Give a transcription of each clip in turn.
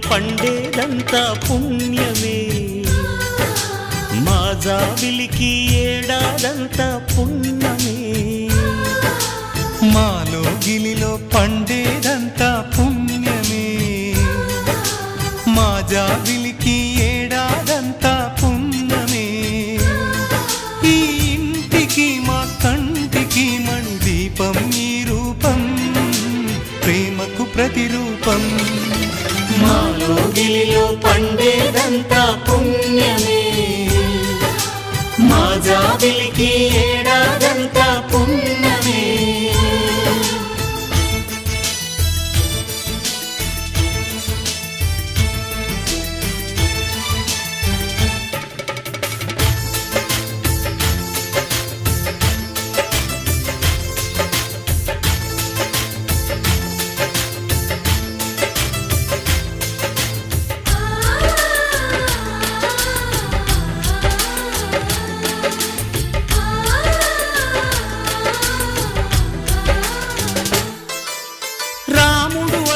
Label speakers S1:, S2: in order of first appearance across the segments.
S1: పండేదంతా పుణ్యమే, మా జాబిలికి ఏడాదంతా పుణ్యమే.
S2: మాలో గిలిలో పండేదంతా పుణ్యమే, మా జాబిలికి ఏడాదంతా పుణ్యమే. ఈ ఇంటికి మా కంటికి మణి దీపం ఈ రూపం, ప్రేమకు ప్రతిరూపం.
S1: మాలో గిలిలో పండేదంతా పుణ్యమే, మా జాబిలికి ఏడాదంతా పుణ్యమే.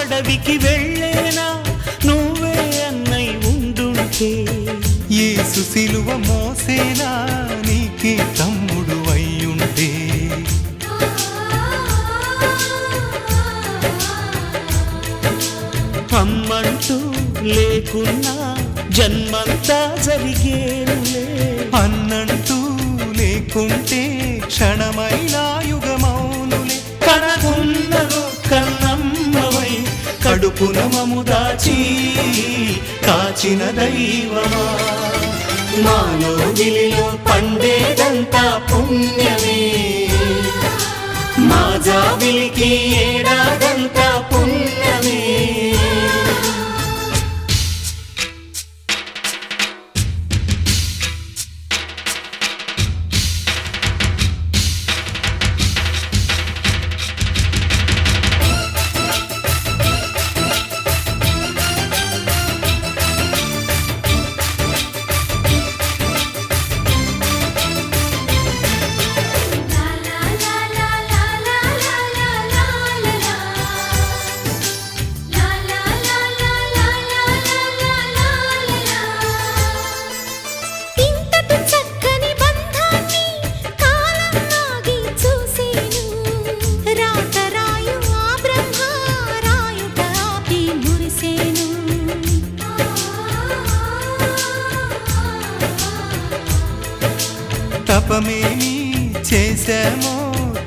S1: అడవికి వెళ్ళేనా నువ్వే అన్నై ఉండుంటే,
S2: యేసు సిలువ మోసేనా నీకే తమ్ముడు అయ్యుంటే.
S1: అమ్మంటూ లేకున్నా జన్మంతా జరిగేనులే,
S2: అన్నంటూ లేకుంటే క్షణమైనా యుగమౌనులే.
S1: కనకున్నదో కన్నమ్మవై కడుపున మము దాచి కాచిన దైవమా, మాలో గిలిలో పండేదంతా పుణ్యమే, మా జాబిలికి ఏడాదంతా పుణ్యమే.
S2: తపమేమి చేశామో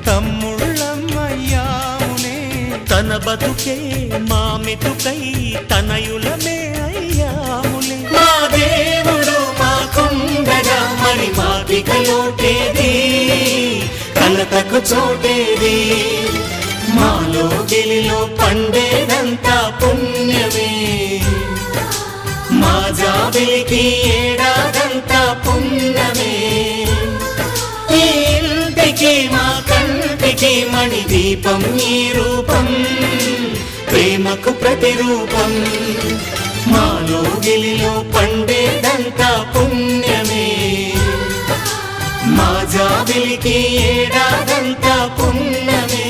S2: తమ్ముళ్ళమయ్యాములే,
S1: తన బతుకే మా మెతుకై తనయులమే అయ్యాములే. మా దేవుడు మాకుండగా మరి మాకిక లోటేది, కలతకు చోటేది, మాలో గిలిలో పండేదంతా పుణ్యమే, మా జాబిలికి ఏడాదంతా పుణ్యమే. ఈ ఇంటికి మా కంటికి మణి దీపం ఈ రూపం, ప్రేమకు ప్రతిరూపం, మాలో గిలిలో పండేదంతా పుణ్యమే, మా జాబిలికి ఏడాదంతా పుణ్యమే.